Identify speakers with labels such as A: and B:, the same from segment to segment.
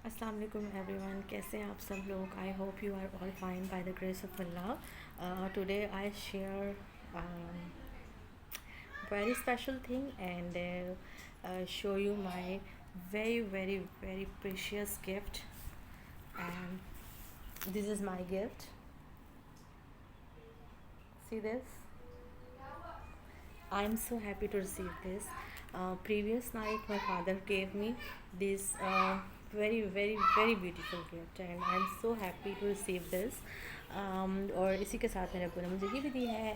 A: السلام علیکم every one, کیسے ہیں آپ سب لوگ؟ I hope you are all fine by the grace of Allah. Today I share very special thing and show you my very precious gift, and this is my gift. See this? I'm so happy to receive this. Previous night my father gave me this very beautiful gift and I'm so happy to receive this. اور اسی کے ساتھ میرے ابو نے مجھے یہ بھی دی ہے،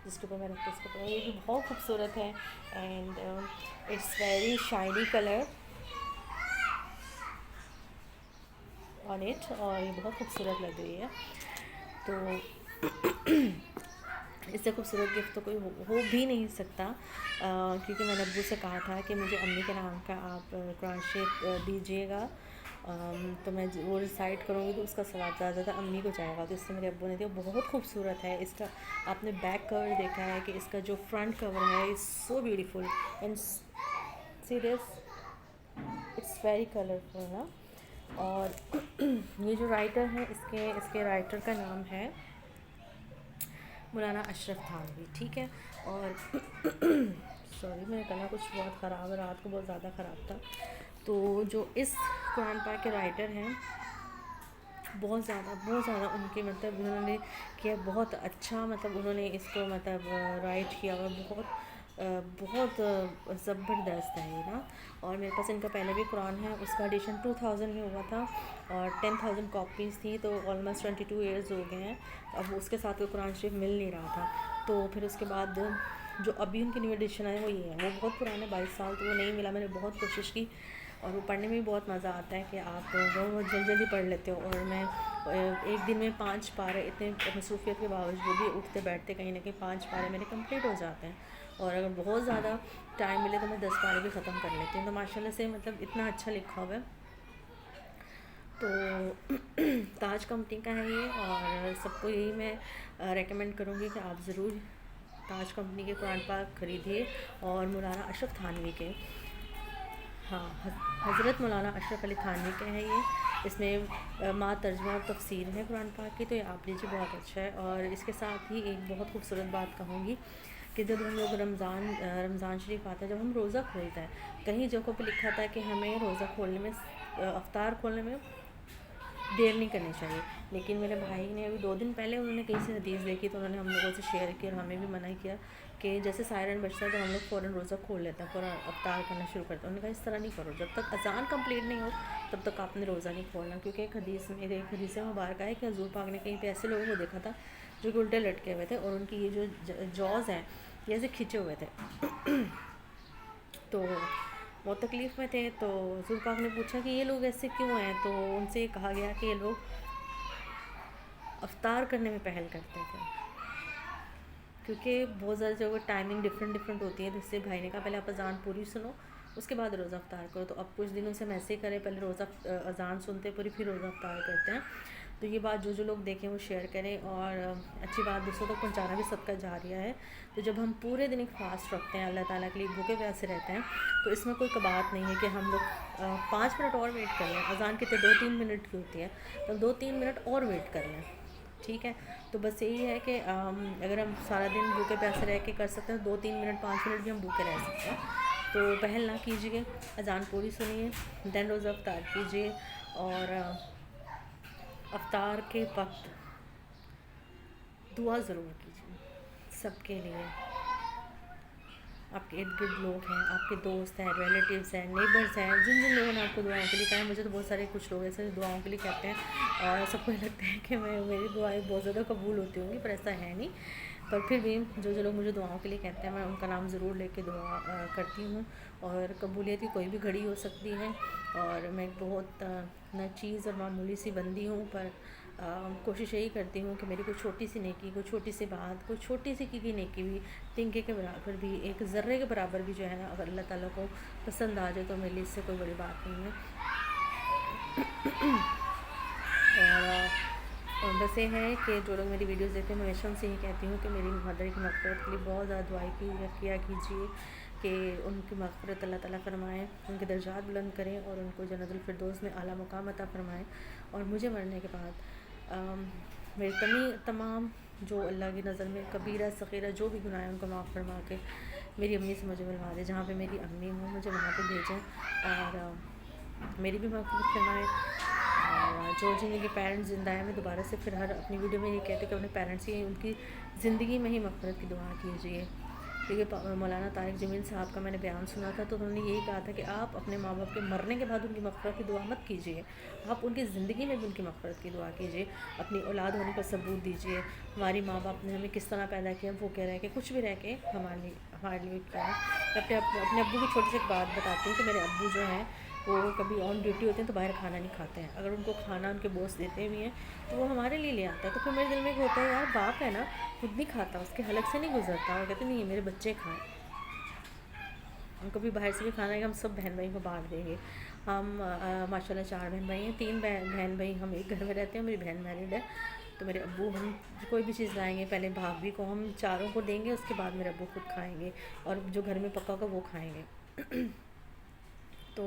A: جس کے اوپر میں رکھ کے اس کو پڑھوں. یہ بھی بہت خوبصورت ہے and it's very shiny colour on it, اور یہ بہت خوبصورت لگ رہی ہے. تو اس سے خوبصورت گفٹ تو کوئی ہو بھی نہیں سکتا، کیونکہ میں نے ابو سے کہا تھا کہ مجھے امی کے نام کا آپ قرآن شریف دیجیے گا، تو میں وہ ریسائٹ کروں گی تو اس کا ثواب زیادہ امی کو جائے گا. تو اس سے میرے ابو نے دیا. بہت خوبصورت ہے. اس کا آپ نے بیک کور دیکھا ہے کہ اس کا جو فرنٹ کور ہے is so beautiful and see this, it's very colourful نا. اور یہ جو رائٹر ہے اس کے رائٹر کا نام ہے مولانا اشرف تھانوی. ٹھیک ہے. اور سوری میرا گلا کچھ بہت خراب ہے، رات کو بہت زیادہ خراب تھا. تو جو اس قرآن پاک کے رائٹر ہیں بہت زیادہ ان کے مطلب انہوں نے کیا بہت اچھا، مطلب انہوں نے اس کو مطلب رائٹ کیا اور بہت زبردست ہے یہ نا. اور میرے پاس ان کا پہلے بھی قرآن ہے، اس کا ایڈیشن 2000 میں ہوا تھا اور 10,000 کاپیز تھی، تو آلموسٹ 22 ایئرز ہو گئے ہیں. اب اس کے ساتھ کوئی قرآن شریف مل نہیں رہا تھا. تو پھر اس کے بعد جو ابھی ان کی نیو ایڈیشن ہے وہ یہ ہے. وہ بہت پرانے 22 سال، تو وہ نہیں ملا. میں نے بہت کوشش کی اور وہ پڑھنے میں بھی بہت مزہ آتا ہے کہ آپ وہ جلدی پڑھ لیتے ہو. اور میں ایک دن میں 5 پارے، اتنے مصروفیت کے باوجود بھی اٹھتے بیٹھتے کہیں نہ کہیں 5 پارے میرے کمپلیٹ ہو جاتے ہیں. اور اگر بہت زیادہ ٹائم ملے تو میں 10 پارے بھی ختم کر لیتی ہوں. تو ماشاء اللہ سے مطلب اتنا اچھا لکھا ہوا ہے. تو تاج کمپنی کا ہے یہ، اور سب کو یہی میں ریکمینڈ کروں گی کہ آپ ضرور تاج کمپنی کے قرآن پاک خریدیے. اور مولانا اشرف تھانوی کے، ہاں حضرت مولانا اشرف علی تھانوی کے ہیں یہ. اس میں ماں ترجمہ اور تفسیر ہے قرآن پاک کی، تو یہ آپ لیجیے، بہت اچھا ہے. اور اس کے ساتھ ہی ایک بہت خوبصورت بات کہوں گی کہ جب ہم لوگ رمضان شریف آتا ہے، جب ہم روزہ کھولتے ہیں، کہیں جگہوں پہ لکھا تھا کہ ہمیں روزہ کھولنے میں، افطار کھولنے میں دیر نہیں کرنی چاہیے. لیکن میرے بھائی نے ابھی 2 دن پہلے انہوں نے کہیں سے حدیث دیکھی تو انہوں نے ہم لوگوں سے شیئر کی اور ہمیں بھی منع کیا کہ جیسے سائرن بجتا ہے تو ہم لوگ فوراً روزہ کھول لیتے ہیں، فوراً افطار کرنا شروع کرتے ہیں. انہوں نے کہا اس طرح نہیں کرو، جب تک اذان کمپلیٹ نہیں ہو تب تک آپ نے روزہ نہیں کھولنا. کیونکہ ایک حدیث مبارکہ ہے کہ حضور پاک نے کہیں پہ ایسے لوگوں کو دیکھا تھا جو کہ الٹے لٹکے ہوئے تھے اور ان کی یہ جو جوز ہیں یہ ایسے کھنچے ہوئے تھے. تو بہت تکلیف میں تھے. تو حضور پاک نے پوچھا کہ یہ لوگ ایسے کیوں ہیں؟ تو ان سے یہ کہا گیا کہ یہ لوگ افطار کرنے میں پہل کرتے تھے، کیونکہ بہت زیادہ جگہ ٹائمنگ ڈفرینٹ ہوتی ہے. تو اس سے بھائی نے کہا پہلے آپ اذان پوری سنو، اس کے بعد روزہ افطار کرو. تو اب کچھ دنوں سے ہم ایسے ہی کریں، پہلے روزہ اذان سنتے پوری، پھر روزہ افطار کرتے ہیں. تو یہ بات جو لوگ دیکھیں وہ شیئر کریں، اور اچھی بات دوسروں تک پہنچانا بھی صدقہ جاریہ ہے. تو جب ہم پورے دن ایک فاسٹ رکھتے ہیں، اللہ تعالیٰ کے لیے بھوکے پیاسے رہتے ہیں، تو اس میں کوئی کبات نہیں ہے کہ ہم لوگ 5 منٹ اور ویٹ کر لیں. اذان کتنے 2-3 منٹ کی ہوتی ہے، تو 2-3 منٹ اور ویٹ کر لیں. ٹھیک ہے. تو بس یہی ہے کہ اگر ہم سارا دن بھوکے پیاسے رہ کے کر سکتے ہیں، 2-3 منٹ 5 منٹ بھی ہم بھوکے رہ سکتے ہیں. تو پہل نہ کیجیے، اذان پوری سنیے، دین روزہ افطار کیجیے. اور افطار کے وقت دعا ضرور کیجیے سب کے لیے. آپ کے ارد گرد لوگ ہیں، آپ کے دوست ہیں، ریلیٹیوز ہیں، نیبرز ہیں، جن لوگوں نے آپ کو دعاؤں کے لیے کہا ہے. مجھے تو بہت سارے کچھ لوگ ایسے دعاؤں کے لیے کہتے ہیں اور سب کو لگتا ہے کہ میری دعائیں بہت زیادہ قبول ہوتی ہوں گی، پر ایسا ہے نہیں. پر پھر بھی جو لوگ مجھے دعاؤں کے لیے کہتے ہیں، میں ان کا نام ضرور لے کے دعا کرتی ہوں. اور قبولیت کی کوئی بھی گھڑی ہو سکتی ہے، اور میں بہت ناچیز اور معمولی سی بندی ہوں، پر کوشش یہی کرتی ہوں کہ میری کوئی چھوٹی سی نیکی، کوئی چھوٹی سی بات، کوئی چھوٹی سی کی نیکی بھی تنکے کے برابر بھی، ایک ذرے کے برابر بھی جو ہے نا، اگر اللہ تعالیٰ کو پسند آ جائے تو میرے لیے اس سے کوئی بڑی بات نہیں ہے. اور بس یہ ہے کہ جو لوگ میری ویڈیوز دیکھتے ہیں، میں ہمیشہ ان سے یہ کہتی ہوں کہ میری مدر کی مغفرت کے لیے بہت زیادہ دعائیں کیا کیجیے، کہ ان کی مغفرت اللہ تعالیٰ فرمائیں، ان کے درجات بلند کریں اور ان کو جنت الفردوس میں اعلیٰ مقام عطا فرمائیں، اور مجھے مرنے کے بعد میرے تمام جو اللہ کی نظر میں کبیرہ صغیرہ جو بھی گناہ ہیں ان کو معاف فرما کے میری امی سے مجھے ملوا دیں، جہاں پہ میری امی ہوں مجھے وہاں پہ بھیجیں، اور میری بھی مغفرت فرمائیں، اور جو جن کے پیرنٹس زندہ ہیں، میں دوبارہ سے پھر ہر اپنی ویڈیو میں یہ کہتے ہیں کہ اپنے پیرنٹس کی ان کی زندگی میں ہی مغفرت کی دعا کیجیے، کیونکہ مولانا طارق جمیل صاحب کا میں نے بیان سنا تھا تو انہوں نے یہی کہا تھا کہ آپ اپنے ماں باپ کے مرنے کے بعد ان کی مغفرت کی دعا مت کیجیے، آپ ان کی زندگی میں بھی ان کی مغفرت کی دعا کیجیے، اپنی اولاد ہونے کا ثبوت دیجیے، ہماری ماں باپ نے ہمیں کس طرح پیدا کیا، وہ کہہ رہے ہیں کہ کچھ بھی رہ کے ہمارے لیے کیا ہے۔ میں اپنے ابو کی چھوٹی سی ایک بات بتاتی ہوں کہ میرے ابو جو ہیں وہ کبھی آن ڈیوٹی ہوتے ہیں تو باہر کھانا نہیں کھاتے ہیں، اگر ان کو کھانا ان کے باس دیتے بھی ہیں تو وہ ہمارے لیے لے آتا ہے، تو پھر میرے دل میں ایک ہوتا ہے یار باپ ہے نا، خود نہیں کھاتا، اس کے حلق سے نہیں گزرتا، اور کہتے نہیں میرے بچے کھائیں، ہم کبھی باہر سے بھی کھانا ہے ہم سب بہن بھائی کو بانٹ دیں گے، ہم ماشاء اللہ 4 بہن بھائی ہیں، 3 بہن بھائی ہم ایک گھر میں رہتے ہیں، میری بہن میرڈ ہے، تو میرے ابو ہم کوئی بھی چیز لائیں گے پہلے بھابھی کو ہم چاروں کو دیں گے، اس کے بعد میرے ابو خود کھائیں گے، اور جو گھر میں پکا ہوگا وہ کھائیں گے۔ تو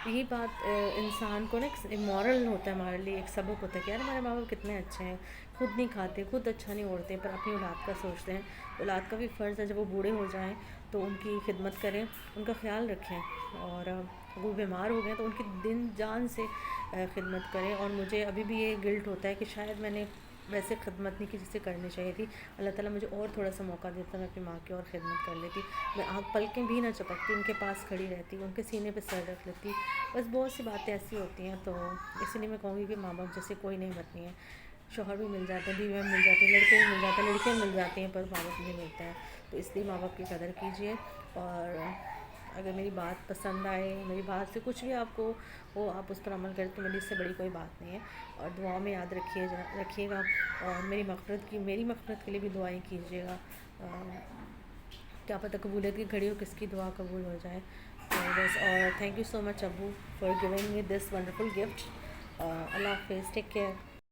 A: یہی بات انسان کو نا ایک مورل ہوتا ہے ہمارے لیے، ایک سبق ہوتا ہے کہ یار ہمارے ماں باپ کتنے اچھے ہیں، خود نہیں کھاتے، خود اچھا نہیں اوڑھتے، پر اپنی اولاد کا سوچتے ہیں، اولاد کا بھی فرض ہے جب وہ بوڑھے ہو جائیں تو ان کی خدمت کریں، ان کا خیال رکھیں، اور وہ بیمار ہو گئے تو ان کی دل جان سے خدمت کریں، اور مجھے ابھی بھی یہ گلٹ ہوتا ہے کہ شاید میں نے ویسے خدمت نہیں کی جسے کرنی چاہیے تھی، اللہ تعالیٰ مجھے اور تھوڑا سا موقع دیتا میں اپنی ماں کی اور خدمت کر لیتی، میں آنکھ پلکیں بھی نہ چپکتی، ان کے پاس کھڑی رہتی، ان کے سینے پہ سر رکھ لیتی، بس بہت سی باتیں ایسی ہوتی ہیں، تو اسی لیے میں کہوں گی کہ ماں باپ جیسے کوئی نعمت نہیں ہے، شوہر بھی مل جاتے ہیں، بیویاں مل جاتی ہیں، لڑکے بھی مل جاتے ہیں، لڑکیاں مل جاتی ہیں، پر ماں باپ نہیں ملتے ہیں، تو اس لیے ماں باپ کی قدر کیجیے، اور اگر میری بات پسند آئے، میری بات سے کچھ بھی آپ کو وہ آپ اس پر عمل کریں تو میری اس سے بڑی کوئی بات نہیں ہے، اور دعاؤں میں یاد رکھیے گا، اور میری مغفرت کے لیے بھی دعائیں کیجیے گا، کیا پتہ قبولیت کی گھڑی ہو کس کی دعا قبول ہو جائے، تو بس، اور تھینک یو سو مچ ابو for giving me this wonderful gift, اللہ حافظ، ٹیک کیئر۔